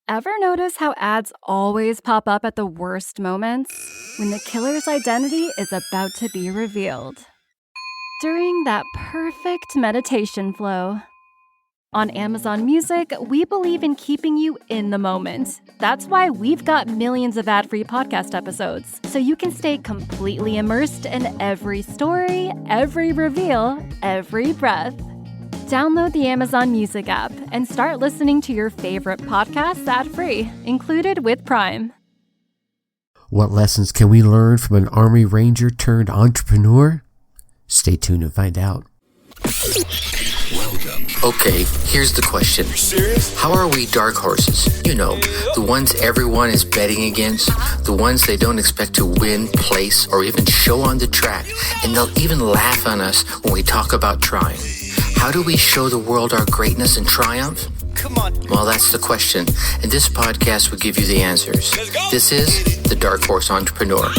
Ever notice how ads always pop up at the worst moments? When the killer's identity is about to be revealed. During that perfect meditation flow. On Amazon Music, we believe in keeping you in the moment. That's why we've got millions of ad-free podcast episodes, so you can stay completely immersed in every story, every reveal, every breath. Download the Amazon Music app and start listening to your favorite podcasts ad-free, included with Prime. What lessons can we learn from an Army Ranger turned entrepreneur? Stay tuned and find out. Welcome. Okay, here's the question. How are we dark horses? You know, the ones everyone is betting against, the ones they don't expect to win, place, or even show on the track, and they'll even laugh on us when we talk about trying. How do we show the world our greatness and triumph? Come on. Well, that's the question, and this podcast will give you the answers. This is The Dark Horse Entrepreneur.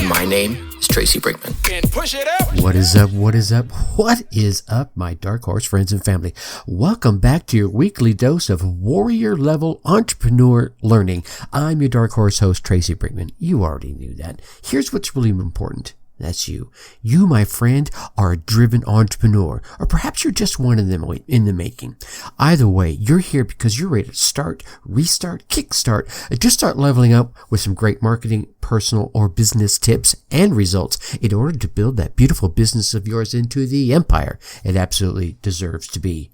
My name is Tracy Brinkman. And push it up. What is up? What is up? What is up, my Dark Horse friends and family? Welcome back to your weekly dose of warrior level entrepreneur learning. I'm your Dark Horse host, Tracy Brinkman. You already knew that. Here's what's really important. That's you. You, my friend, are a driven entrepreneur, or perhaps you're just one of them in the making. Either way, you're here because you're ready to start, restart, kickstart, and just start leveling up with some great marketing, personal, or business tips and results in order to build that beautiful business of yours into the empire it absolutely deserves to be.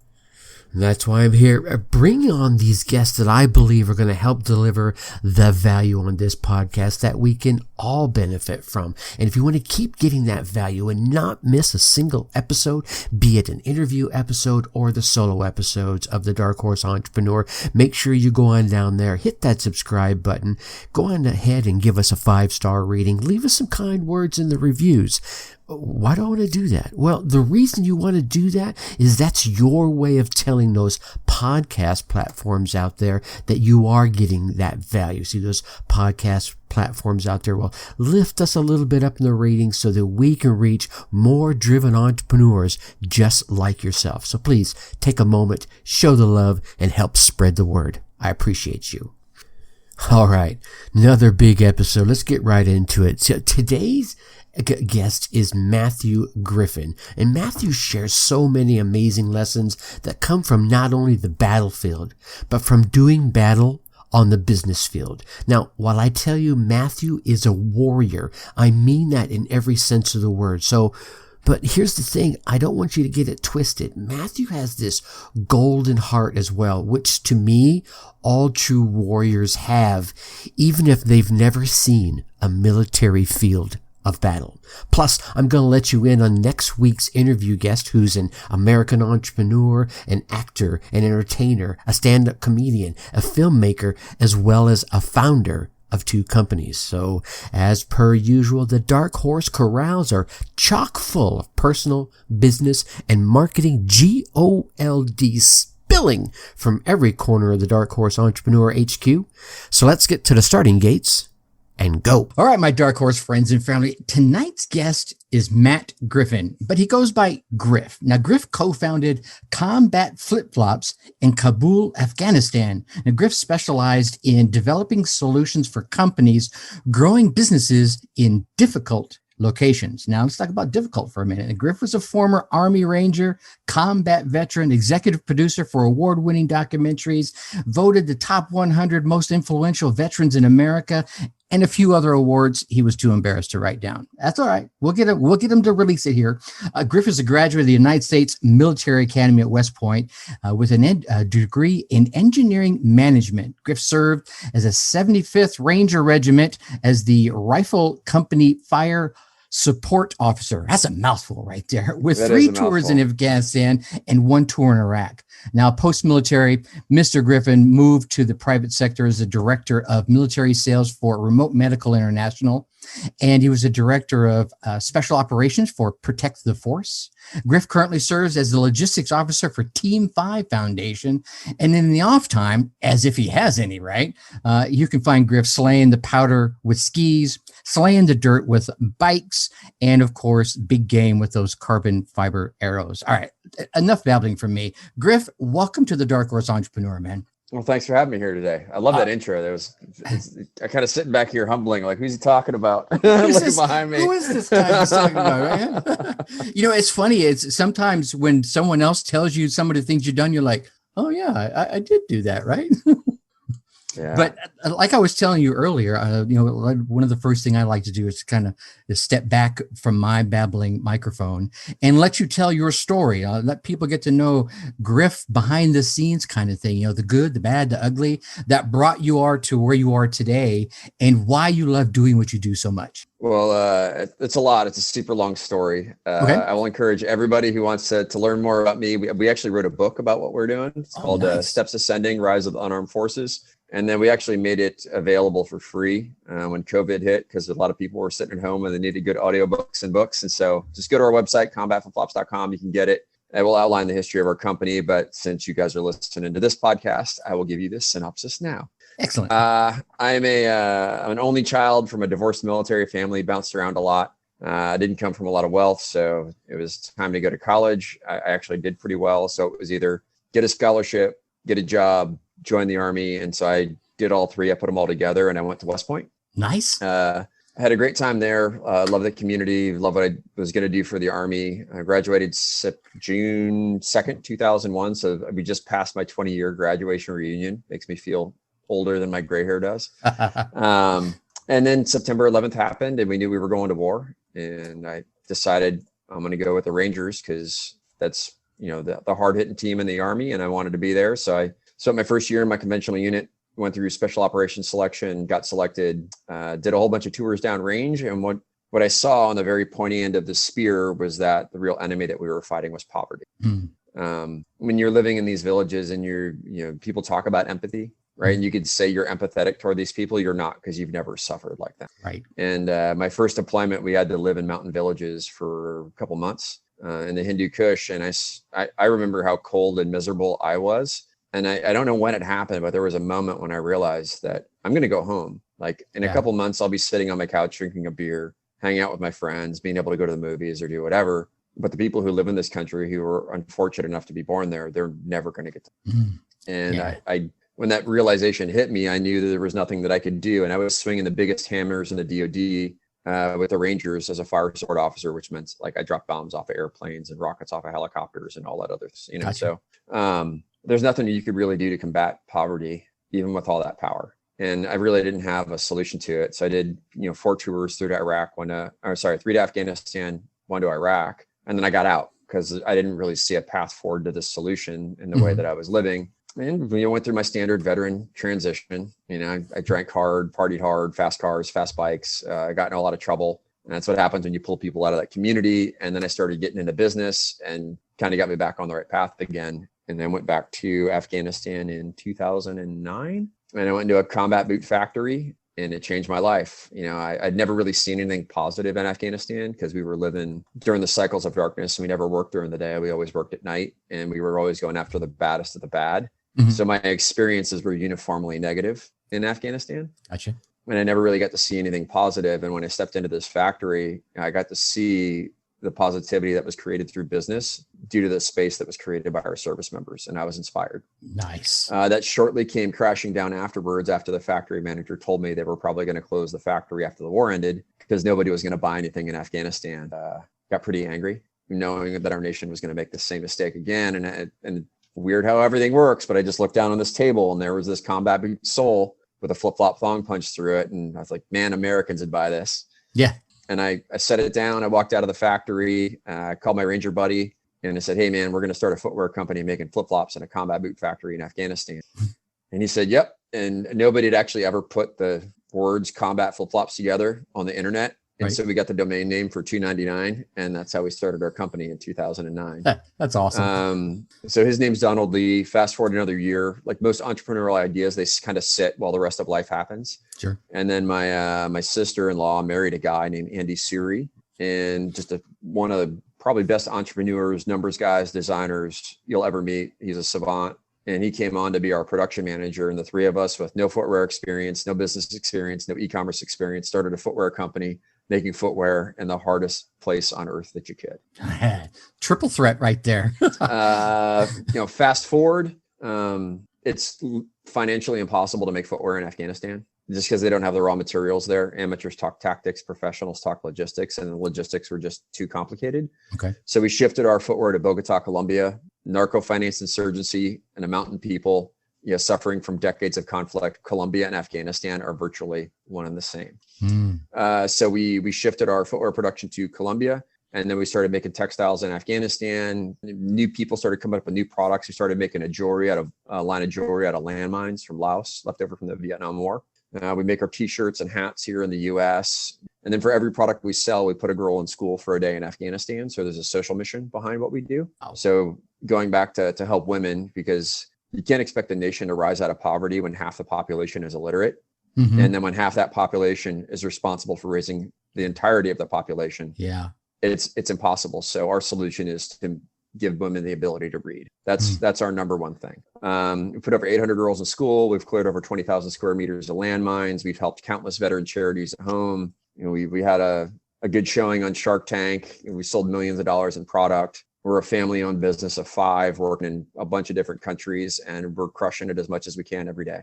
And that's why I'm here bringing on these guests that I believe are going to help deliver the value on this podcast that we can all benefit from. And if you want to keep getting that value and not miss a single episode, be it an interview episode or the solo episodes of the Dark Horse Entrepreneur, make sure you go on down there, hit that subscribe button, go on ahead and give us a 5-star rating, leave us some kind words in the reviews. Why do I want to do that? Well, the reason you want to do that is that's your way of telling those podcast platforms out there that you are getting that value. See, those podcast platforms out there will lift us a little bit up in the ratings so that we can reach more driven entrepreneurs just like yourself. So please take a moment, show the love, and help spread the word. I appreciate you. All right, another big episode. Let's get right into it. So today's guest is Matthew Griffin, and Matthew shares so many amazing lessons that come from not only the battlefield, but from doing battle on the business field. Now, while I tell you Matthew is a warrior, I mean that in every sense of the word. But here's the thing, I don't want you to get it twisted. Matthew has this golden heart as well, which to me, all true warriors have, even if they've never seen a military field of battle. Plus, I'm going to let you in on next week's interview guest, who's an American entrepreneur, an actor, an entertainer, a stand-up comedian, a filmmaker, as well as a founder of 2 companies. So, as per usual, the Dark Horse corrals are chock full of personal, business, and marketing gold spilling from every corner of the Dark Horse Entrepreneur HQ. So let's get to the starting gates and go. All right, my Dark Horse friends and family. Tonight's guest is Matt Griffin, but he goes by Griff. Now, Griff co-founded Combat Flip-Flops in Kabul, Afghanistan. Now, Griff specialized in developing solutions for companies growing businesses in difficult locations. Now, let's talk about difficult for a minute. Griff was a former Army Ranger, combat veteran, executive producer for award-winning documentaries, voted the top 100 most influential veterans in America, and a few other awards he was too embarrassed to write down. That's all right. We'll get him to release it here. Griff is a graduate of the United States Military Academy at West Point with a degree in engineering management. Griff served as a 75th Ranger Regiment as the Rifle Company Fire Support Officer. That's a mouthful right there. With 3 tours in Afghanistan and 1 tour in Iraq. Now, post-military, Mr. Griffin moved to the private sector as a director of military sales for Remote Medical International, and he was a director of special operations for Protect the Force. Griff currently serves as the logistics officer for Team 5 Foundation, and in the off time, as if he has any, right, you can find Griff slaying the powder with skis, slaying the dirt with bikes, and of course, big game with those carbon fiber arrows. All right, enough babbling from me. Griff, welcome to the Dark Horse Entrepreneur, man. Well, thanks for having me here today. I love that intro. I kind of sitting back here humbling, like, who's he talking about? Looking behind me. Who is this guy he's talking about, right? It's funny. It's sometimes when someone else tells you some of the things you've done, you're like, oh yeah, I did do that, right? Yeah. But like I was telling you earlier, one of the first thing I like to do is kind of step back from my babbling microphone and let you tell your story. Let people get to know Griff behind the scenes kind of thing, the good, the bad, the ugly that brought you to where you are today and why you love doing what you do so much. Well, it's a lot. It's a super long story. Okay. I will encourage everybody who wants to learn more about me. We actually wrote a book about what we're doing. It's called nice. Steps Ascending, Rise of the Unarmed Forces. And then we actually made it available for free when COVID hit, because a lot of people were sitting at home and they needed good audiobooks and books. And so just go to our website, combatflipflops.com. You can get it. I will outline the history of our company, but since you guys are listening to this podcast, I will give you this synopsis now. Excellent. I'm an only child from a divorced military family, bounced around a lot. I didn't come from a lot of wealth, so it was time to go to college. I actually did pretty well. So it was either get a scholarship, get a job, join the Army. And so I did all three. I put them all together and I went to West Point. Nice. I had a great time there. Love the community. Love what I was going to do for the Army. I graduated June 2nd, 2001. So we just passed my 20-year graduation reunion. Makes me feel older than my gray hair does. And then September 11th happened and we knew we were going to war. And I decided I'm going to go with the Rangers because that's, the hard hitting team in the Army. And I wanted to be there. So my first year in my conventional unit, went through special operations selection, got selected, did a whole bunch of tours downrange. And what I saw on the very pointy end of the spear was that the real enemy that we were fighting was poverty. When you're living in these villages and people talk about empathy, right? And you could say you're empathetic toward these people. You're not, because you've never suffered like that. Right. And my first deployment, we had to live in mountain villages for a couple months in the Hindu Kush. And I remember how cold and miserable I was. And I don't know when it happened, but there was a moment when I realized that I'm going to go home. Like in a couple months, I'll be sitting on my couch, drinking a beer, hanging out with my friends, being able to go to the movies or do whatever. But the people who live in this country who are unfortunate enough to be born there, they're never going to get to. And I when that realization hit me, I knew that there was nothing that I could do. And I was swinging the biggest hammers in the DOD with the Rangers as a fire support officer, which meant like I dropped bombs off of airplanes and rockets off of helicopters and all that other, Gotcha. So there's nothing you could really do to combat poverty, even with all that power. And I really didn't have a solution to it. So I did, 4 tours through to Iraq, 3 to Afghanistan, 1 to Iraq. And then I got out because I didn't really see a path forward to this solution in the way that I was living. And went through my standard veteran transition. I drank hard, partied hard, fast cars, fast bikes. I got in a lot of trouble. And that's what happens when you pull people out of that community. And then I started getting into business and kind of got me back on the right path again. And then went back to Afghanistan in 2009. And I went into a combat boot factory and it changed my life. I'd never really seen anything positive in Afghanistan because we were living during the cycles of darkness. We never worked during the day. We always worked at night and we were always going after the baddest of the bad. So my experiences were uniformly negative in Afghanistan. Gotcha. And I never really got to see anything positive. And when I stepped into this factory, I got to see the positivity that was created through business due to the space that was created by our service members. And I was inspired. Nice. That shortly came crashing down afterwards after the factory manager told me they were probably going to close the factory after the war ended because nobody was going to buy anything in Afghanistan. Got pretty angry knowing that our nation was going to make the same mistake again. And weird how everything works, but I just looked down on this table and there was this combat boot sole with a flip-flop thong punch through it. And I was like, man, Americans would buy this. Yeah. And I set it down. I walked out of the factory. I called my Ranger buddy and I said, hey, man, we're going to start a footwear company making flip-flops in a combat boot factory in Afghanistan. And he said, yep. And nobody had actually ever put the words combat flip-flops together on the internet. And so we got the domain name for $2.99. And that's how we started our company in 2009. That's awesome. So his name's Donald Lee. Fast forward another year, like most entrepreneurial ideas, they kind of sit while the rest of life happens. Sure. And then my sister-in-law married a guy named Andy Suri, and just one of the probably best entrepreneurs, numbers guys, designers you'll ever meet. He's a savant. And he came on to be our production manager. And the three of us with no footwear experience, no business experience, no e-commerce experience, started a footwear company making footwear in the hardest place on earth that you could. Triple threat right there. Fast forward, it's financially impossible to make footwear in Afghanistan just because they don't have the raw materials there. Amateurs talk tactics, professionals talk logistics, and the logistics were just too complicated. Okay. So we shifted our footwear to Bogota, Colombia. Narco finance insurgency and a mountain people, suffering from decades of conflict. Colombia and Afghanistan are virtually one and the same. So we shifted our footwear production to Colombia. And then we started making textiles in Afghanistan. New people started coming up with new products. We started making a line of jewelry out of landmines from Laos, left over from the Vietnam War. We make our t-shirts and hats here in the US. And then for every product we sell, we put a girl in school for a day in Afghanistan. So there's a social mission behind what we do. So going back to help women, because you can't expect a nation to rise out of poverty when half the population is illiterate. And then when half that population is responsible for raising the entirety of the population. Yeah. It's impossible. So our solution is to give women the ability to read. That's our number one thing. We put over 800 girls in school. We've cleared over 20,000 square meters of landmines. We've helped countless veteran charities at home. We had a good showing on Shark Tank. We sold millions of dollars in product. We're a family-owned business of 5 working in a bunch of different countries, and we're crushing it as much as we can every day.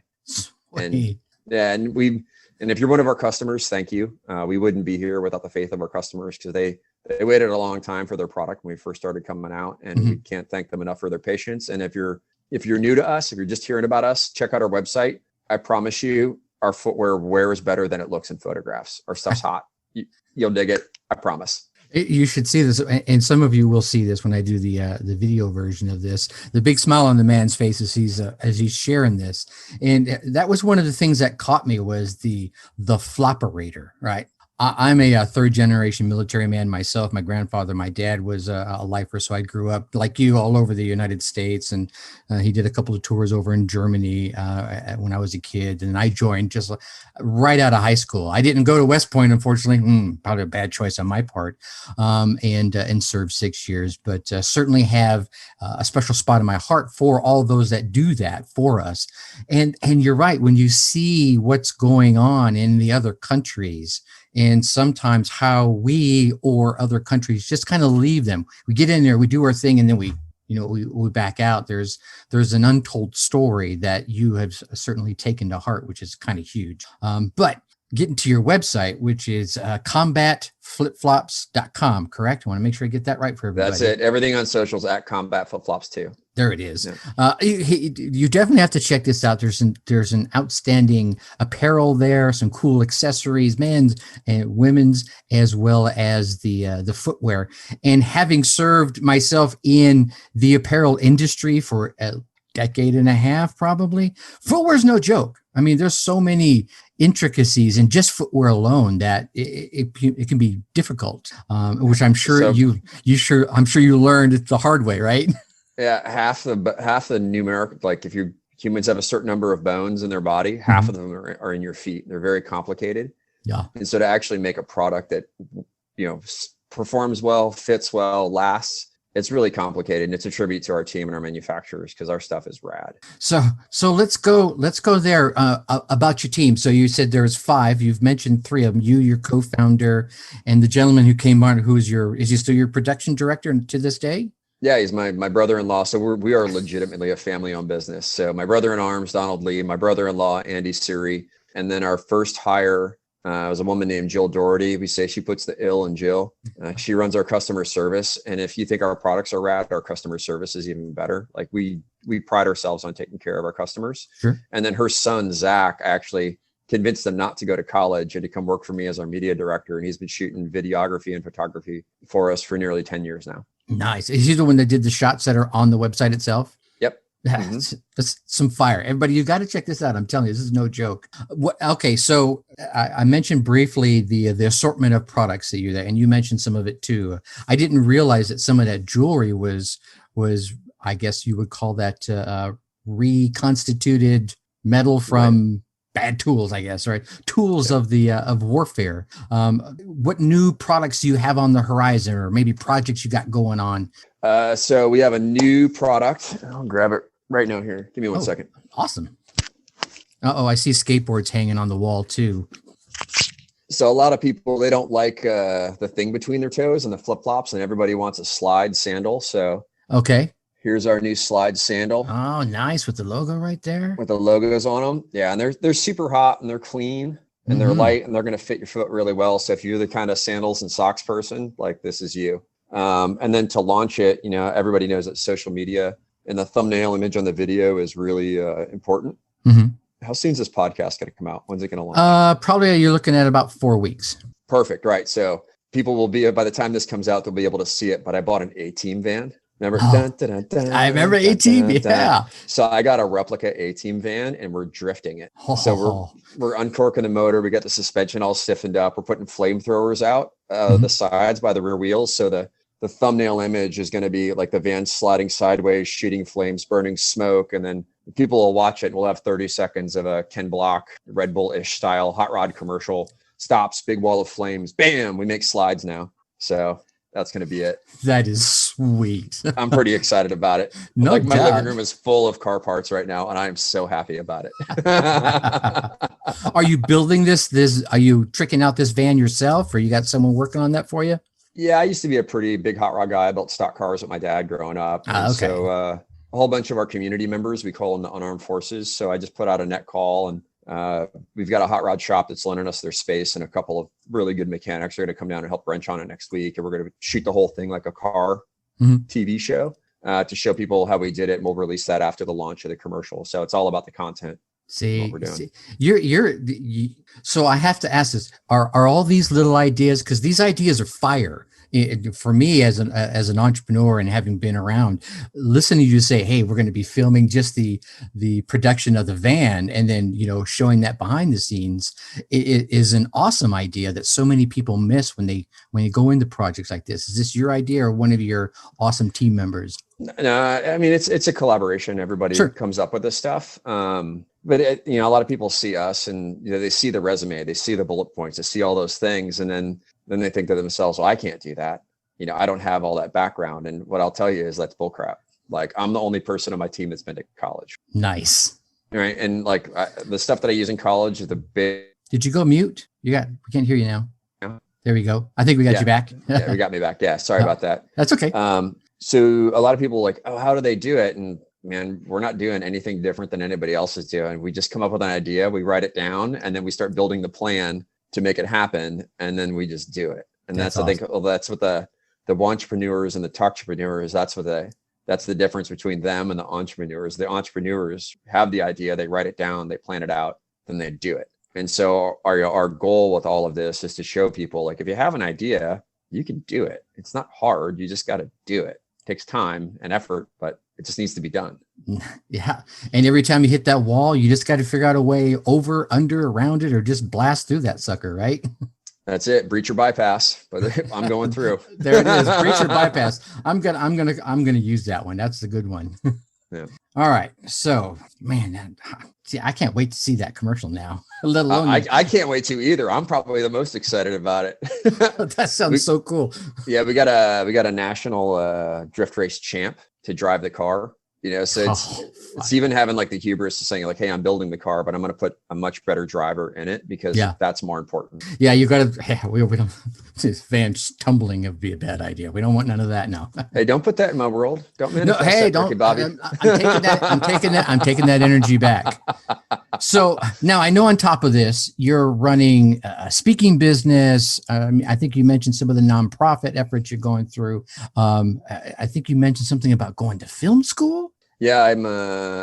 And if you're one of our customers, thank you. We wouldn't be here without the faith of our customers, because they waited a long time for their product when we first started coming out, and we can't thank them enough for their patience. And if you're new to us, if you're just hearing about us, check out our website. I promise you, our footwear wears better than it looks in photographs. Our stuff's hot. You'll dig it. I promise. You should see this, and some of you will see this when I do the video version of this. The big smile on the man's face as he's sharing this, and that was one of the things that caught me was the flopperator, right? I'm a third generation military man myself. My grandfather, my dad was a lifer. So I grew up like you all over the United States. And he did a couple of tours over in Germany when I was a kid. And I joined just right out of high school. I didn't go to West Point, unfortunately, probably a bad choice on my part, and served 6 years, but certainly have a special spot in my heart for all those that do that for us. And you're right. When you see what's going on in the other countries, and sometimes how we or other countries just kind of leave them. We get in there, we do our thing, and then we back out. There's an untold story that you have certainly taken to heart, which is kind of huge. But getting to your website, which is combatflipflops.com, correct? I want to make sure I get that right for everybody. That's it. Everything on socials at Combat Flip-Flops too. There it is. Yeah. You definitely have to check this out. There's an outstanding apparel there, some cool accessories, men's and women's, as well as the footwear. And having served myself in the apparel industry for a decade and a half, probably, footwear is no joke. I mean, there's so many intricacies in just footwear alone that it can be difficult, which I'm sure you learned it the hard way, right? Yeah, half the numeric, like if humans have a certain number of bones in their body, half of them are in your feet. They're very complicated. Yeah. And so to actually make a product that, performs well, fits well, lasts, it's really complicated. And it's a tribute to our team and our manufacturers, because our stuff is rad. So let's go there about your team. So you said there's 5. You've mentioned 3 of them. You, your co-founder, and the gentleman who came on, is he still your production director to this day? Yeah, he's my brother-in-law. So we are legitimately a family-owned business. So my brother-in-arms, Donald Lee, my brother-in-law, Andy Siri, and then our first hire was a woman named Jill Doherty. We say she puts the ill in Jill. She runs our customer service. And if you think our products are rad, our customer service is even better. Like we pride ourselves on taking care of our customers. Sure. And then her son, Zach, actually convinced them not to go to college and to come work for me as our media director. And he's been shooting videography and photography for us for nearly 10 years now. Nice. Is he the one that did the shots that are on the website itself? Yep. That's some fire. Everybody, you got to check this out. I'm telling you, this is no joke. Okay, so I mentioned briefly the assortment of products that you there, and you mentioned some of it too. I didn't realize that some of that jewelry was I guess you would call that reconstituted metal from bad tools, I guess, right? Tools of warfare. What new products do you have on the horizon, or maybe projects you got going on? So we have a new product. I'll grab it right now here. Give me one second. Awesome. I see skateboards hanging on the wall too. So a lot of people, they don't like the thing between their toes and the flip-flops, and everybody wants a slide sandal. So okay. Here's our new slide sandal Oh, nice, with the logo right there. with the logos on them. Yeah, and they're super hot and they're clean and they're light and they're going to fit your foot really well. So if you're the kind of sandals and socks person, like this is you. And then to launch it, you know, everybody knows that social media and the thumbnail image on the video is really important. How soon is this podcast going to come out? When's it going to launch? Probably you're looking at about 4 weeks. Perfect. Right. So people will be, by the time this comes out, they'll be able to see it. But I bought an A-Team van. Remember? Oh, I remember A-Team. Yeah. So I got a replica A-Team van and we're drifting it. So we're uncorking the motor. We got the suspension all stiffened up. We're putting flamethrowers out the sides by the rear wheels. So the thumbnail image is going to be like the van sliding sideways, shooting flames, burning smoke. And then people will watch it. We'll have 30 seconds of a Ken Block, Red Bull-ish style hot rod commercial. Stops, big wall of flames. Bam, we make slides now. So that's going to be it. That is sweet. I'm pretty excited about it. No like my doubt. living room is full of car parts right now, and I am so happy about it. Are you building this? Are you tricking out this van yourself, or you got someone working on that for you? Yeah, I used to be a pretty big hot rod guy. I built stock cars with my dad growing up. Okay. So a whole bunch of our community members, we call them the unarmed forces. So I just put out a net call, and we've got a hot rod shop that's lending us their space, and a couple of really good mechanics are going to come down and help wrench on it next week. And we're going to shoot the whole thing like a car TV show to show people how we did it. And we'll release that after the launch of the commercial. So it's all about the content. See, so I have to ask this: Are all these little ideas? Because these ideas are fire. For me, as an entrepreneur and having been around, listening to you say, "Hey, we're going to be filming just the production of the van," and then showing that behind the scenes, it is an awesome idea that so many people miss when they go into projects like this. Is this your idea or one of your awesome team members? No, I mean it's a collaboration. Everybody comes up with this stuff. But a lot of people see us and they see the resume, they see the bullet points, they see all those things, and then they think to themselves, well, I can't do that. I don't have all that background. And what I'll tell you is that's bullcrap. Like, I'm the only person on my team that's been to college. Nice. Right. And like the stuff that I use in college is the big. Did you go mute? We can't hear you now. Yeah. There we go. I think we got you back. Yeah, we got me back. Yeah. Sorry about that. That's okay. So a lot of people are like, oh, how do they do it? And man, we're not doing anything different than anybody else is doing. We just come up with an idea, we write it down, and then we start building the plan to make it happen. And then we just do it. And that's awesome. I think that's what the entrepreneurs and the talktrepreneurs, that's the difference between them and the entrepreneurs. The entrepreneurs have the idea, they write it down, they plan it out, then they do it. And so our goal with all of this is to show people, like, if you have an idea, you can do it. It's not hard. You just got to do it. It takes time and effort, but it just needs to be done. Yeah. And every time you hit that wall, you just got to figure out a way over, under, around it, or just blast through that sucker, right? That's it. Breach or bypass, but I'm going through. There it is. Breach or bypass. I'm gonna use that one. That's the good one. Yeah. All right. So, man, I can't wait to see that commercial now. Let alone I can't wait to either. I'm probably the most excited about it. That sounds so cool. Yeah, we got a national drift race champ to drive the car. So it's even having like the hubris of saying like, hey, I'm building the car, but I'm going to put a much better driver in it because that's more important. Yeah, you got to. We don't. This van tumbling would be a bad idea. We don't want none of that now. Hey, don't put that in my world. Don't manifest hey, that, don't, Ricky Bobby. I'm taking that energy back. So now I know on top of this, you're running a speaking business. I think you mentioned some of the nonprofit efforts you're going through. I think you mentioned something about going to film school. Yeah, I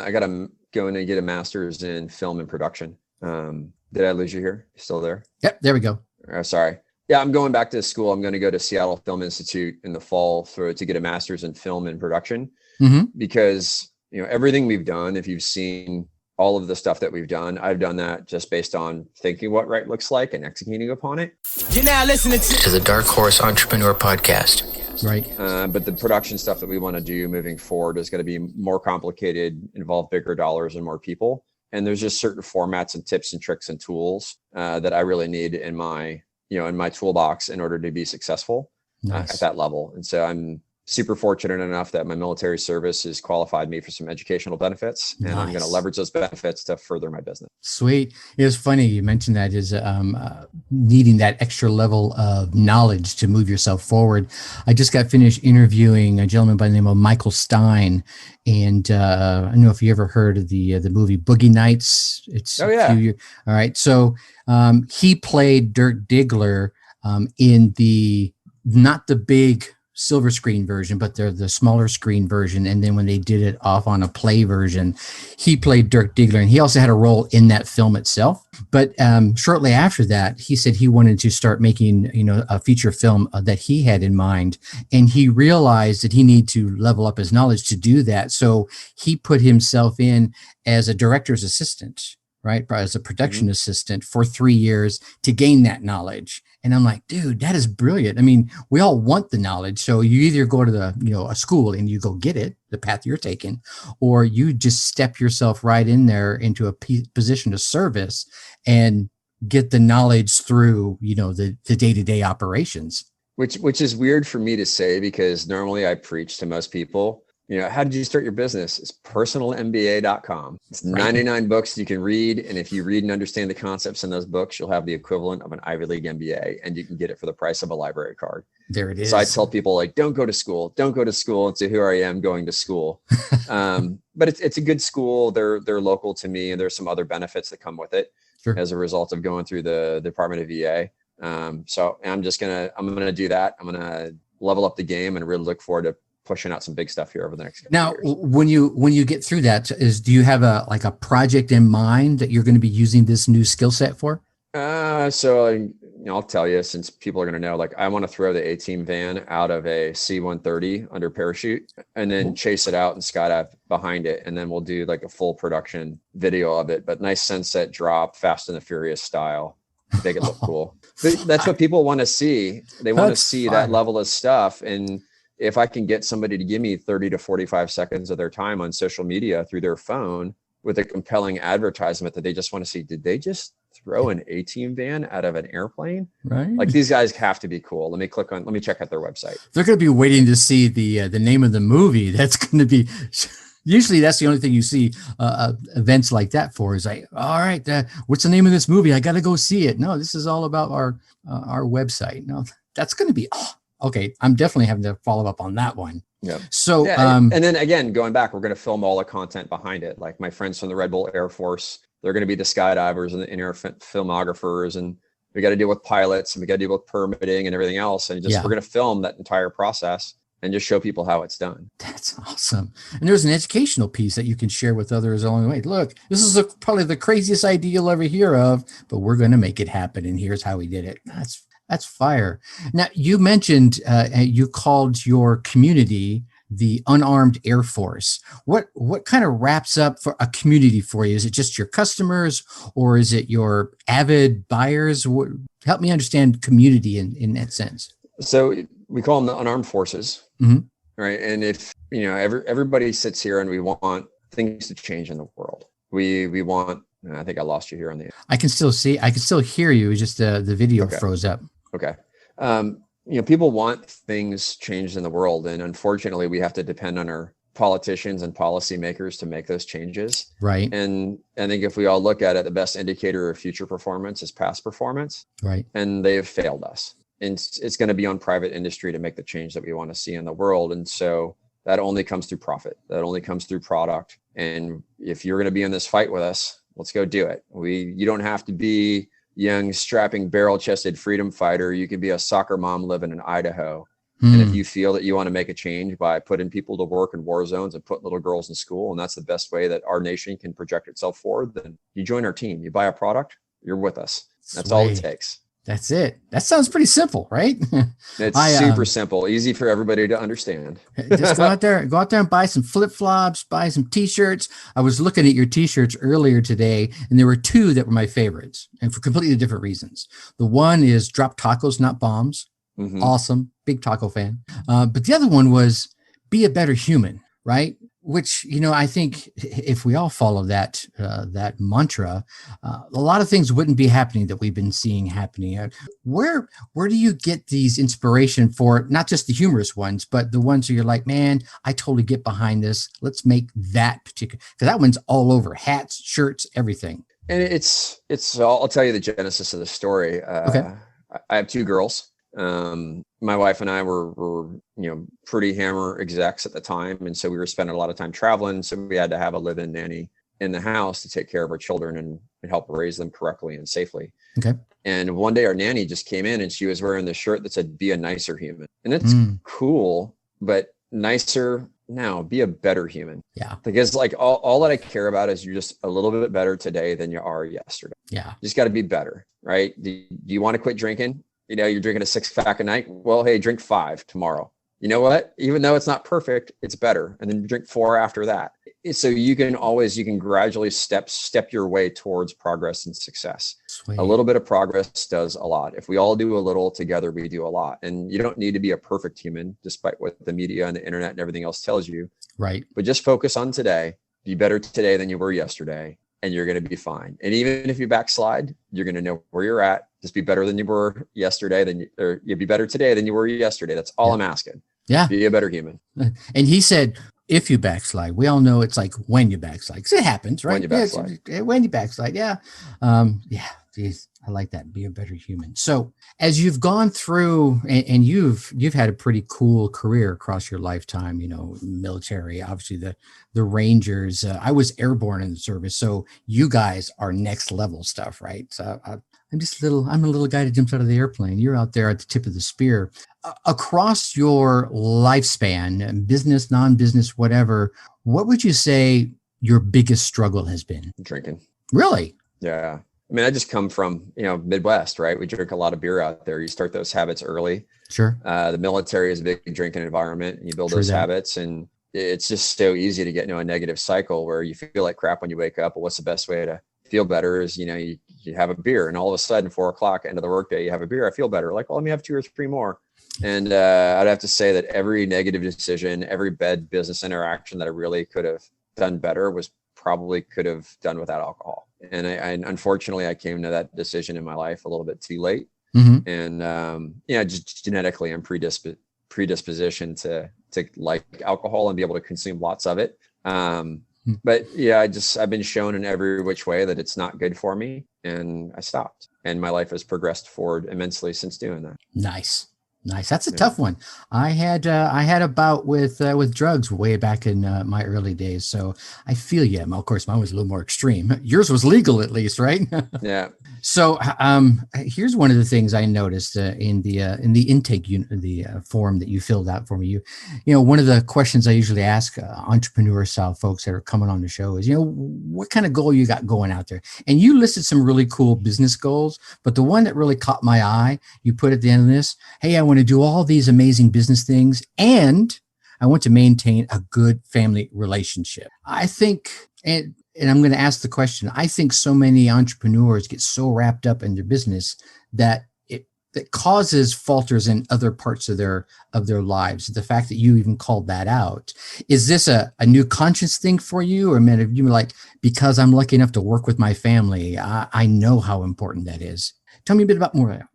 got to going to get a master's in film and production. Did I lose you here? You still there? Yep, there we go. Sorry. Yeah, I'm going back to school. I'm going to go to Seattle Film Institute in the fall to get a master's in film and production because everything we've done, if you've seen all of the stuff that we've done, I've done that just based on thinking what right looks like and executing upon it. You're now listening to the Dark Horse Entrepreneur Podcast. Right. But the production stuff that we want to do moving forward is going to be more complicated, involve bigger dollars and more people. And there's just certain formats and tips and tricks and tools that I really need in my toolbox in order to be successful at that level. And so I'm super fortunate enough that my military service has qualified me for some educational benefits, and I'm going to leverage those benefits to further my business. Sweet. It was funny you mentioned that is needing that extra level of knowledge to move yourself forward. I just got finished interviewing a gentleman by the name of Michael Stein, and I don't know if you ever heard of the movie Boogie Nights. It's all right. So he played Dirk Diggler in not the big silver screen version, but they're the smaller screen version. And then when they did it off on a play version, he played Dirk Diggler, and he also had a role in that film itself. But shortly after that, he said he wanted to start making, a feature film that he had in mind. And he realized that he needed to level up his knowledge to do that. So he put himself in as a director's assistant, right? As a production assistant for 3 years to gain that knowledge. And I'm like, dude, that is brilliant. I mean, we all want the knowledge. So you either go to a school and you go get it, the path you're taking, or you just step yourself right in there into a position of service and get the knowledge through, the day-to-day operations. Which is weird for me to say, because normally I preach to most people, how did you start your business? It's personalmba.com. It's 99 books you can read. And if you read and understand the concepts in those books, you'll have the equivalent of an Ivy League MBA, and you can get it for the price of a library card. There it is. So I tell people, like, don't go to school, and say, here I am going to school. But it's a good school. They're local to me, and there's some other benefits that come with it as a result of going through the Department of VA. So I'm going to do that. I'm going to level up the game and really look forward to pushing out some big stuff here over the next couple years. Now, when you get through that, do you have a project in mind that you're going to be using this new skill set for? So I'll tell you, since people are going to know, like, I want to throw the A-Team van out of a C-130 under parachute and then chase it out and skydive behind it. And then we'll do like a full production video of it, but nice sunset drop, Fast and the Furious style. Make it look cool. But that's what people want to see. They want to see that level of stuff. And if I can get somebody to give me 30 to 45 seconds of their time on social media through their phone with a compelling advertisement that they just want to see, did they just throw an A-Team van out of an airplane? Right. Like, these guys have to be cool. Let me check out their website. They're going to be waiting to see the name of the movie. That's going to be, usually that's the only thing you see events like that for, is like, all right, what's the name of this movie? I got to go see it. No, this is all about our website. No, that's going to be, okay, I'm definitely having to follow up on that one. Yeah. So, and then again, going back, we're going to film all the content behind it. Like my friends from the Red Bull Air Force, they're going to be the skydivers and the in-air filmographers, and we got to deal with pilots, and we got to deal with permitting and everything else. And we're going to film that entire process and just show people how it's done. That's awesome. And there's an educational piece that you can share with others along the way. Look, this is probably the craziest idea you'll ever hear of, but we're going to make it happen. And here's how we did it. That's fire. Now, you mentioned you called your community the Unarmed Air Force. What kind of wraps up for a community for you? Is it just your customers, or is it your avid buyers? Help me understand community in that sense. So we call them the Unarmed Forces, right? And if everybody sits here and we want things to change in the world, we want. I think I lost you here on the. I can still hear you. It's just the video froze up. Okay. People want things changed in the world, and unfortunately we have to depend on our politicians and policymakers to make those changes. Right. And I think if we all look at it, the best indicator of future performance is past performance. Right. And they have failed us. And it's going to be on private industry to make the change that we want to see in the world. And so that only comes through profit. That only comes through product. And if you're going to be in this fight with us, let's go do it. You don't have to be young, strapping, barrel-chested freedom fighter. You can be a soccer mom living in Idaho. And if you feel that you want to make a change by putting people to work in war zones and put little girls in school, and that's the best way that our nation can project itself forward, then you join our team. You buy a product, you're with us. That's all it takes. That's it. That sounds pretty simple, right? It's super simple, easy for everybody to understand. Just go out there and buy some flip-flops, buy some t-shirts. I was looking at your t-shirts earlier today, and there were two that were my favorites, and for completely different reasons. The one is drop tacos, not bombs. Awesome. Big taco fan. But the other one was be a better human, right? which, I think if we all follow that mantra, a lot of things wouldn't be happening that we've been seeing happening. Where do you get these inspiration for not just the humorous ones, but the ones where you're like, man, I totally get behind this. Let's make that particular, because that one's all over hats, shirts, everything. And I'll tell you the genesis of the story. Okay. I have two girls. My wife and I were pretty hammer execs at the time. And so we were spending a lot of time traveling. So we had to have a live-in nanny in the house to take care of our children and help raise them correctly and safely. Okay. And one day our nanny just came in and she was wearing this shirt that said, "Be a nicer human." And it's cool, but nicer now, be a better human. Yeah. Because like all that I care about is you're just a little bit better today than you are yesterday. Yeah. You just got to be better, right? Do you want to quit drinking? You're drinking a 6-pack a night. Well, hey, drink 5 tomorrow. You know what? Even though it's not perfect, it's better. And then you drink 4 after that. So you can gradually step your way towards progress and success. Sweet. A little bit of progress does a lot. If we all do a little together, we do a lot. And you don't need to be a perfect human, despite what the media and the internet and everything else tells you. Right. But just focus on today. Be better today than you were yesterday, and you're going to be fine. And even if you backslide, you're going to know where you're at. Just be better than you were yesterday, or you'll be better today than you were yesterday. That's all I'm asking. Yeah. Be a better human. And he said, if you backslide, we all know it's like when you backslide, because it happens, right? When you backslide. When you backslide. Yeah. Geez, I like that. Be a better human. So as you've gone through and you've had a pretty cool career across your lifetime, military, obviously the Rangers, I was airborne in the service. So you guys are next level stuff, right? So I'm a little guy that jumps out of the airplane. You're out there at the tip of the spear. Across your lifespan, business, non-business, whatever, what would you say your biggest struggle has been? Drinking. Really? Yeah. I mean, I just come from, Midwest, right? We drink a lot of beer out there. You start those habits early. Sure. The military is a big drinking environment, and you build those habits, and it's just so easy to get into a negative cycle where you feel like crap when you wake up. But what's the best way to feel better is, you have a beer, and all of a sudden 4 o'clock end of the workday, you have a beer. I feel better. Like, well, let me have 2 or 3 more. And I'd have to say that every negative decision, every bad business interaction that I really could have done better could have done without alcohol. And I unfortunately, I came to that decision in my life a little bit too late. Mm-hmm. And just genetically, I'm predispositioned to like alcohol and be able to consume lots of it. But yeah, I've been shown in every which way that it's not good for me, and I stopped. And my life has progressed forward immensely since doing that. Nice. That's a tough one. I had a bout with drugs way back in my early days, so I feel you. Of course, mine was a little more extreme. Yours was legal, at least, right? Yeah. So here's one of the things I noticed in the intake unit, the form that you filled out for me. One of the questions I usually ask entrepreneur style folks that are coming on the show is, what kind of goal you got going out there? And you listed some really cool business goals, but the one that really caught my eye, you put at the end of this, hey, I want to do all these amazing business things, and I want to maintain a good family relationship. I think, and I'm going to ask the question, I think so many entrepreneurs get so wrapped up in their business that that causes falters in other parts of their lives. The fact that you even called that out, is this a new conscious thing for you? Or have you like, because I'm lucky enough to work with my family, I know how important that is. Tell me a bit about more of that.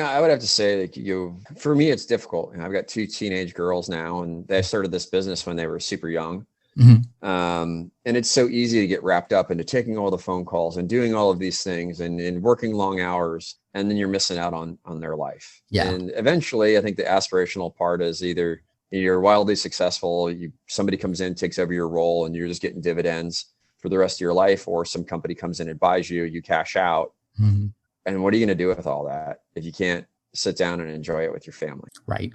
I would have to say that for me, it's difficult. I've got 2 teenage girls now, and they started this business when they were super young. Mm-hmm. And it's so easy to get wrapped up into taking all the phone calls and doing all of these things and working long hours, and then you're missing out on their life. Yeah. And eventually, I think the aspirational part is either you're wildly successful, somebody comes in, takes over your role, and you're just getting dividends for the rest of your life, or some company comes in and buys you cash out. Mm-hmm. And what are you going to do with all that if you can't sit down and enjoy it with your family? Right.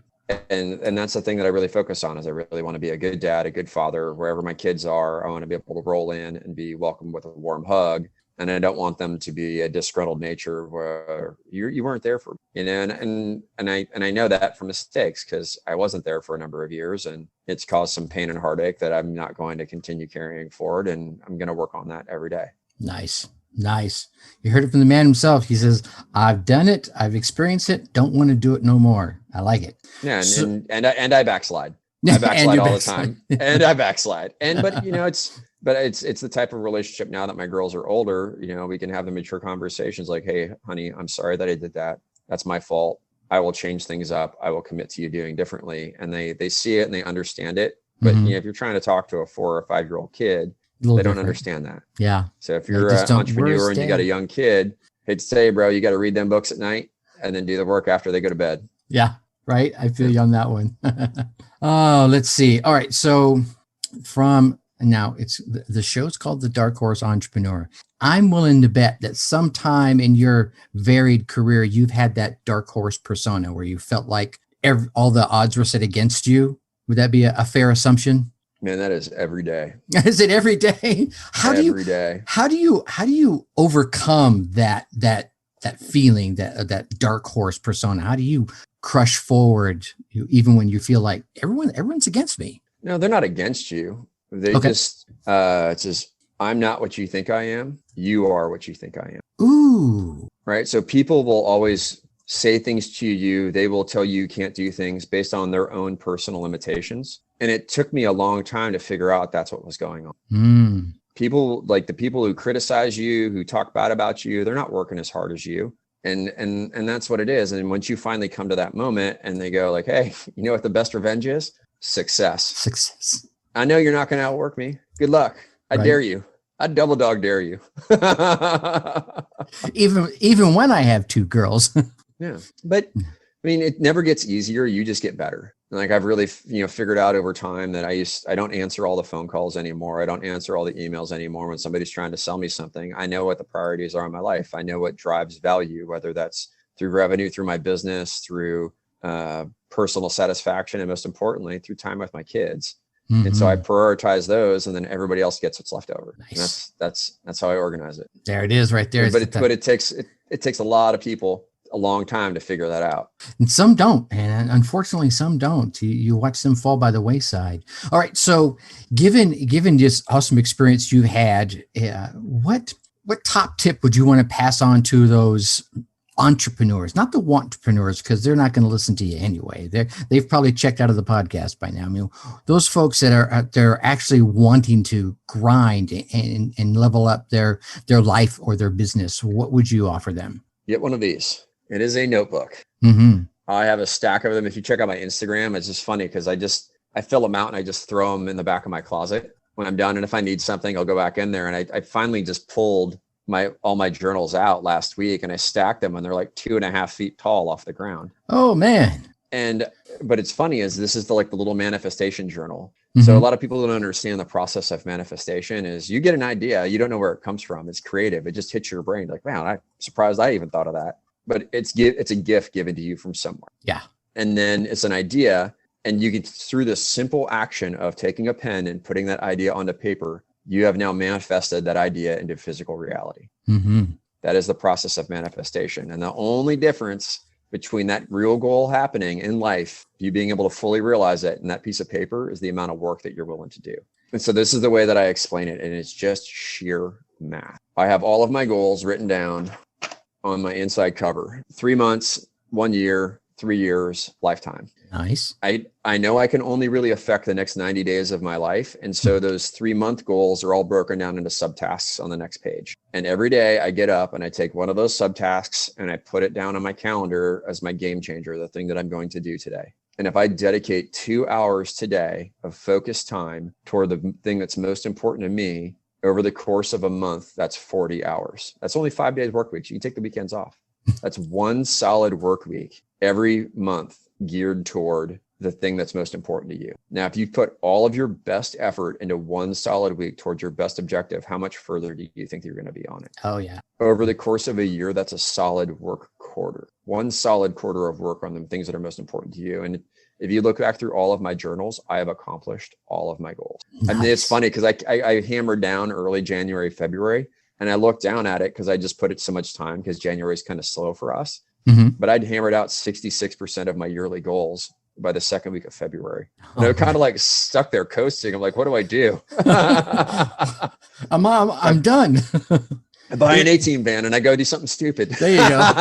And that's the thing that I really focus on, is I really want to be a good dad, a good father, wherever my kids are. I want to be able to roll in and be welcomed with a warm hug. And I don't want them to be a disgruntled nature where you weren't there for me, and I know that from mistakes, because I wasn't there for a number of years, and it's caused some pain and heartache that I'm not going to continue carrying forward. And I'm going to work on that every day. Nice. You heard it from the man himself. He says, I've done it. I've experienced it. Don't want to do it no more. I like it. Yeah. And I backslide. I backslide you all backslide. the time, and I backslide. But it's the type of relationship now that my girls are older. We can have the mature conversations like, "Hey, honey, I'm sorry that I did that. That's my fault. I will change things up. I will commit to you doing differently." And they see it and they understand it. But if you're trying to talk to a 4 or 5-year-old kid, they don't Different. understand that. Yeah. So if you're an entrepreneur and you got a young kid, hate to say, bro, you got to read them books at night and then do the work after they go to bed. Yeah. Right. I feel you on that one. Oh, let's see. All right. So now it's the show's called The Dark Horse Entrepreneur. I'm willing to bet that sometime in your varied career, you've had that dark horse persona where you felt like all the odds were set against you. Would that be a fair assumption? Man, that is every day. Is it every day? How do you overcome that feeling, that dark horse persona? How do you crush forward even when you feel like everyone's against me? No, they're not against you. They it's just, I'm not what you think I am. You are what you think I am. Ooh. Right. So people will always say things to you. They will tell you can't do things based on their own personal limitations. And it took me a long time to figure out that's what was going on. People, like the people who criticize you, who talk bad about you, they're not working as hard as you. And that's what it is. And once you finally come to that moment and they go like, hey, you know what the best revenge is? Success. I know you're not going to outwork me. Good luck. I dare you. I double dog dare you. even when I have 2 girls. Yeah. But I mean, it never gets easier. You just get better. Like I've really, figured out over time that I don't answer all the phone calls anymore. I don't answer all the emails anymore. When somebody's trying to sell me something, I know what the priorities are in my life. I know what drives value, whether that's through revenue, through my business, through personal satisfaction, and most importantly, through time with my kids. And so I prioritize those, and then everybody else gets what's left over. Nice. And that's how I organize it. There it is, right there. But it takes a lot of people a long time to figure that out. And some don't, and unfortunately some don't. You watch them fall by the wayside. All right. So given this awesome experience you've had, what top tip would you want to pass on to those entrepreneurs, not the wantrepreneurs, because they're not going to listen to you anyway. They've probably checked out of the podcast by now. I mean, those folks that are out there actually wanting to grind and level up their life or their business, what would you offer them? Get one of these. It is a notebook. I have a stack of them. If you check out my Instagram, it's just funny because I fill them out and I just throw them in the back of my closet when I'm done. And if I need something, I'll go back in there. And I finally just pulled all my journals out last week and I stacked them and they're like 2.5 feet tall off the ground. Oh man. But it's funny is this is the little manifestation journal. So a lot of people don't understand the process of manifestation is you get an idea, you don't know where it comes from. It's creative. It just hits your brain like, man, I'm surprised I even thought of that. But it's a gift given to you from somewhere. Yeah. And then it's an idea, and you can, through this simple action of taking a pen and putting that idea onto paper, you have now manifested that idea into physical reality. That is the process of manifestation. And the only difference between that real goal happening in life, you being able to fully realize it, and that piece of paper is the amount of work that you're willing to do. And so this is the way that I explain it. And it's just sheer math. I have all of my goals written down on my inside cover. 3 months, 1 year, 3 years, lifetime. Nice. I know I can only really affect the next 90 days of my life. And so those 3-month goals are all broken down into subtasks on the next page. And every day I get up and I take one of those subtasks and I put it down on my calendar as my game changer, the thing that I'm going to do today. And if I dedicate 2 hours today of focused time toward the thing that's most important to me over the course of a month, that's 40 hours. That's only 5 days work weeks. You can take the weekends off. That's one solid work week every month geared toward the thing that's most important to you. Now, if you put all of your best effort into one solid week towards your best objective, how much further do you think you're going to be on it? Oh, yeah. Over the course of a year, that's a solid work quarter. One solid quarter of work on the things that are most important to you. And if you look back through all of my journals, I have accomplished all of my goals. Nice. I mean, it's funny because I hammered down early January, February, and I looked down at it because I just put it so much time because January is kind of slow for us. But I'd hammered out 66% of my yearly goals by the second week of February. And I kind of like stuck there coasting. I'm like, what do I do? I'm done. I buy an 18 van and I go do something stupid. There you go.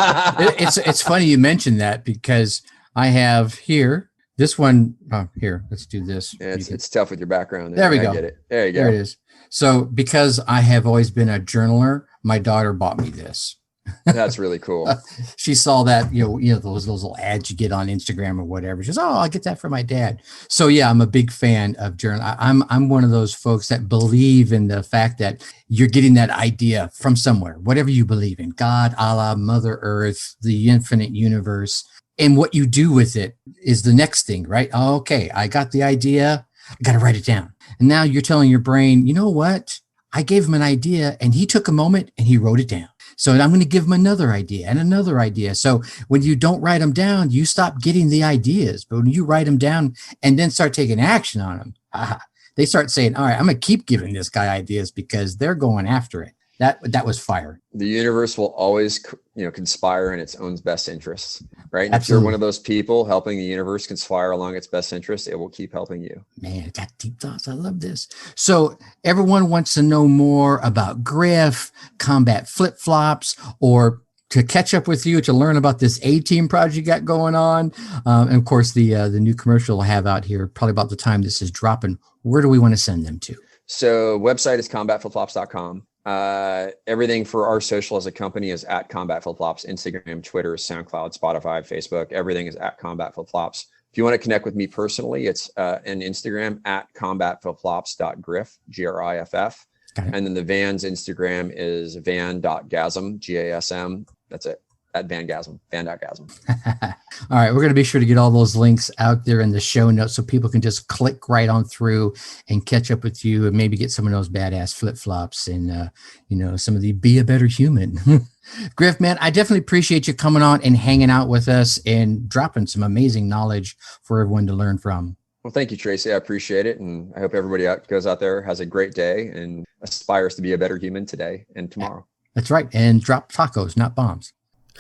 It's funny you mentioned that because I have here This one, here, let's do this. Yeah, it's tough with your background. There we I go. get it. There you go. There it is. So because I have always been a journaler, my daughter bought me this. That's really cool. She saw that, those little ads you get on Instagram or whatever. She goes, "Oh, I'll get that for my dad." So yeah, I'm a big fan of journal. I'm one of those folks that believe in the fact that you're getting that idea from somewhere, whatever you believe in, God, Allah, Mother Earth, the infinite universe. And what you do with it is the next thing, right? Oh, okay, I got the idea. I got to write it down. And now you're telling your brain, you know what? I gave him an idea and he took a moment and he wrote it down. So I'm going to give them another idea and another idea. So when you don't write them down, you stop getting the ideas. But when you write them down and then start taking action on them, they start saying, all right, I'm going to keep giving this guy ideas because they're going after it. That was fire. The universe will always, conspire in its own best interests, right? And Absolutely. if you're one of those people helping the universe conspire along its best interests, it will keep helping you. Man, I got deep thoughts. I love this. So everyone wants to know more about Griff, combat flip-flops, or to catch up with you to learn about this A-Team project you got going on. And of course, the new commercial we'll have out here, probably about the time this is dropping. Where do we want to send them to? So website is combatflipflops.com. Everything for our social as a company is at Combat Flip-Flops, Instagram, Twitter, SoundCloud, Spotify, Facebook. Everything is at Combat Flip-Flops. If you want to connect with me personally, it's an Instagram at combatflipflops.griff, Griff. And then the Van's Instagram is van.gasm, GASM. That's it. At Vangasm, van.gasm. All right. We're going to be sure to get all those links out there in the show notes so people can just click right on through and catch up with you and maybe get some of those badass flip-flops and, some of the be a better human. Griff, man, I definitely appreciate you coming on and hanging out with us and dropping some amazing knowledge for everyone to learn from. Well, thank you, Tracy. I appreciate it. And I hope everybody goes out there, has a great day and aspires to be a better human today and tomorrow. That's right. And drop tacos, not bombs.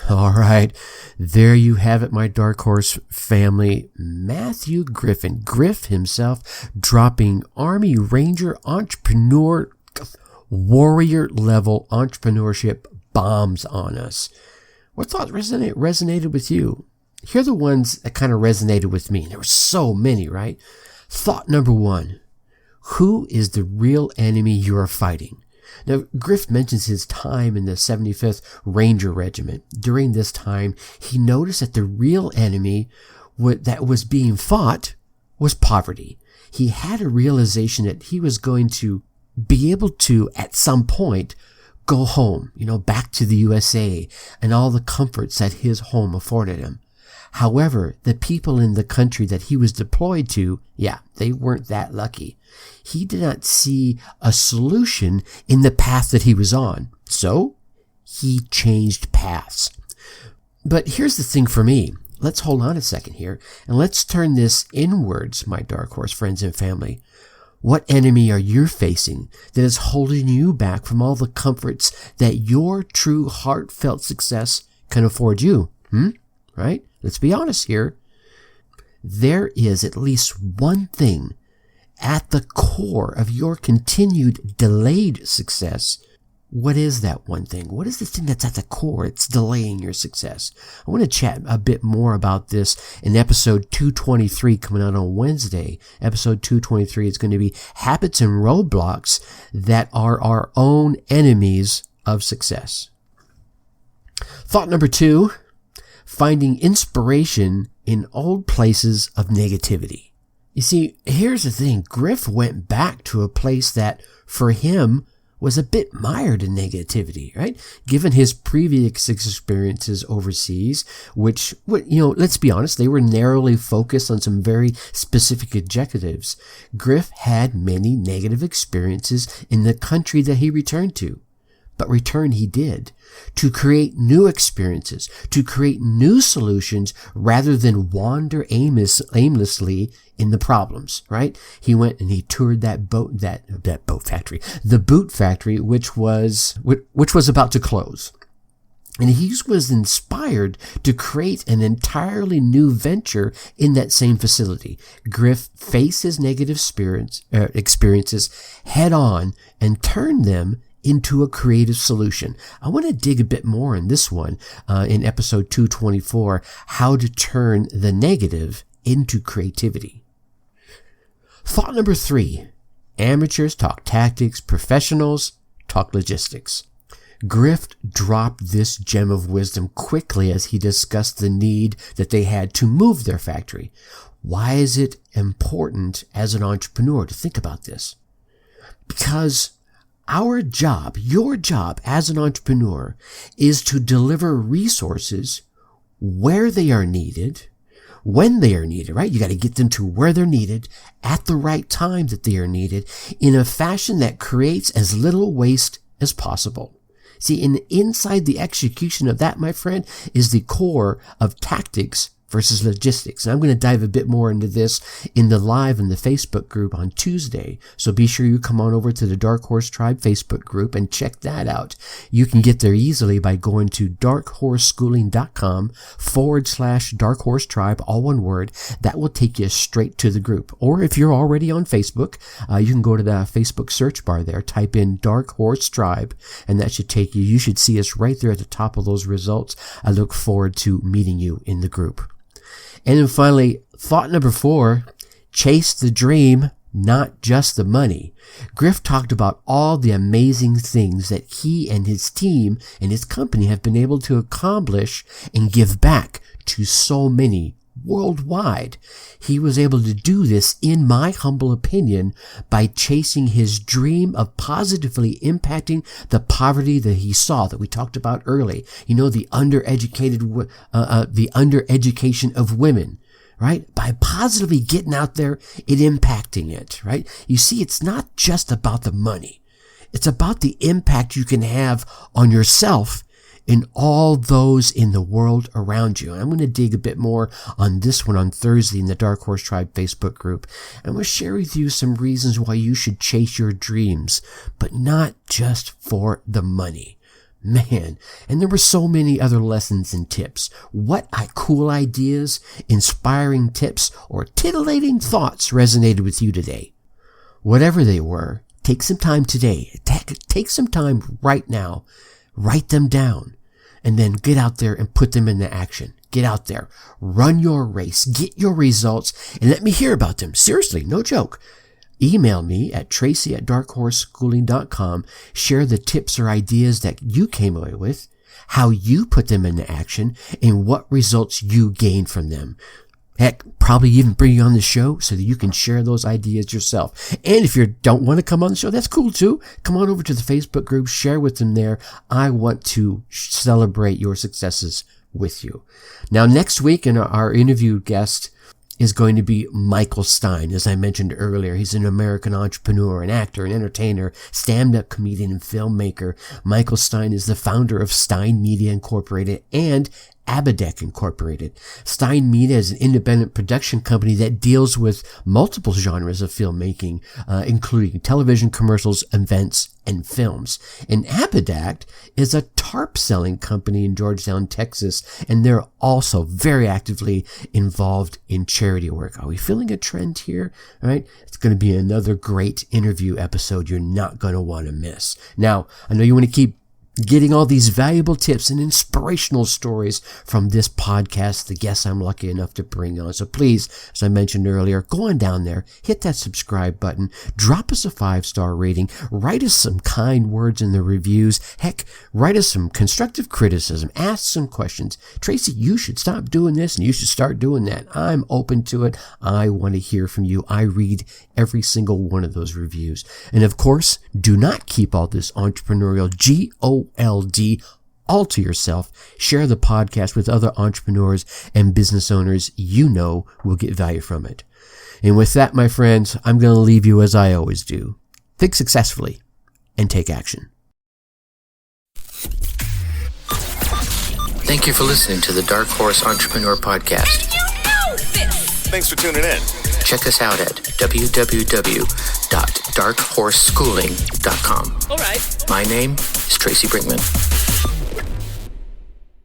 All right. There you have it, my Dark Horse family. Matthew Griffin, Griff himself, dropping Army Ranger entrepreneur, warrior level entrepreneurship bombs on us. What thoughts resonated with you? Here are the ones that kind of resonated with me. There were so many, right? Thought number one, who is the real enemy you are fighting? Now, Griff mentions his time in the 75th Ranger Regiment. During this time, he noticed that the real enemy that was being fought was poverty. He had a realization that he was going to be able to, at some point, go home, back to the USA and all the comforts that his home afforded him. However, the people in the country that he was deployed to, they weren't that lucky. He did not see a solution in the path that he was on. So he changed paths. But here's the thing for me. Let's hold on a second here and let's turn this inwards, my Dark Horse friends and family. What enemy are you facing that is holding you back from all the comforts that your true heartfelt success can afford you? Right? Let's be honest here. There is at least one thing at the core of your continued delayed success. What is that one thing? What is the thing that's at the core? It's delaying your success. I want to chat a bit more about this in episode 223 coming out on Wednesday. Episode 223 is going to be habits and roadblocks that are our own enemies of success. Thought number two, finding inspiration in old places of negativity. You see, here's the thing. Griff went back to a place that, for him, was a bit mired in negativity, right? Given his previous experiences overseas, which, let's be honest, they were narrowly focused on some very specific objectives. Griff had many negative experiences in the country that he returned to. But return he did to create new experiences, to create new solutions rather than wander aimlessly in the problems, right? He went and he toured that boat factory, the boot factory, which was about to close. And he was inspired to create an entirely new venture in that same facility. Griff faced his negative experiences head on and turned them into a creative solution. I want to dig a bit more in this one in episode 224, how to turn the negative into creativity. Thought number 3, amateurs talk tactics, professionals talk logistics. Griff dropped this gem of wisdom quickly as he discussed the need that they had to move their factory. Why is it important as an entrepreneur to think about this? Because our job, your job as an entrepreneur, is to deliver resources where they are needed, when they are needed, right? You got to get them to where they're needed at the right time that they are needed in a fashion that creates as little waste as possible. See, inside the execution of that, my friend, is the core of tactics versus logistics. And I'm going to dive a bit more into this in the live in the Facebook group on Tuesday. So be sure you come on over to the Dark Horse Tribe Facebook group and check that out. You can get there easily by going to darkhorseschooling.com/Dark Horse Tribe, all one word. That will take you straight to the group. Or if you're already on Facebook, you can go to the Facebook search bar there, type in Dark Horse Tribe, and that should take you. You should see us right there at the top of those results. I look forward to meeting you in the group. And then finally, thought number 4, chase the dream, not just the money. Griff talked about all the amazing things that he and his team and his company have been able to accomplish and give back to so many worldwide. He was able to do this, in my humble opinion, by chasing his dream of positively impacting the poverty that he saw, that we talked about early. You know, the undereducation of women, right? By positively getting out there and impacting it, right? You see, it's not just about the money. It's about the impact you can have on yourself and all those in the world around you. And I'm going to dig a bit more on this one on Thursday in the Dark Horse Tribe Facebook group. I'm going to share with you some reasons why you should chase your dreams, but not just for the money. Man, and there were so many other lessons and tips. What cool ideas, inspiring tips, or titillating thoughts resonated with you today? Whatever they were, take some time today. Take some time right now. Write them down. And then get out there and put them into action. Get out there, run your race, get your results, and let me hear about them. Seriously, no joke. Email me at tracy@darkhorseschooling.com. Share the tips or ideas that you came away with, how you put them into action, and what results you gained from them. Heck, probably even bring you on the show so that you can share those ideas yourself. And if you don't want to come on the show, that's cool too. Come on over to the Facebook group, share with them there. I want to celebrate your successes with you. Now, next week, our interview guest is going to be Michael Stein. As I mentioned earlier, he's an American entrepreneur, an actor, an entertainer, stand-up comedian, and filmmaker. Michael Stein is the founder of Stein Media Incorporated and Abadeck Incorporated. Stein Media is an independent production company that deals with multiple genres of filmmaking, including television, commercials, events, and films. And Abadeck is a tarp selling company in Georgetown, Texas, and they're also very actively involved in charity work. Are we feeling a trend here? All right. It's going to be another great interview episode you're not going to want to miss. Now, I know you want to keep getting all these valuable tips and inspirational stories from this podcast, the guests I'm lucky enough to bring on. So please, as I mentioned earlier, go on down there, hit that subscribe button, drop us a 5-star rating, write us some kind words in the reviews. Heck, write us some constructive criticism, ask some questions. Tracy, you should stop doing this and you should start doing that. I'm open to it. I want to hear from you. I read every single one of those reviews. And of course, do not keep all this entrepreneurial GOLD all to yourself. Share the podcast with other entrepreneurs and business owners you know will get value from it. And with that, my friends, I'm going to leave you as I always do. Think successfully and take action. Thank you for listening to the Dark Horse Entrepreneur Podcast. Thanks for tuning in. Check us out at www.darkhorseschooling.com. All right. My name is Tracy Brinkman.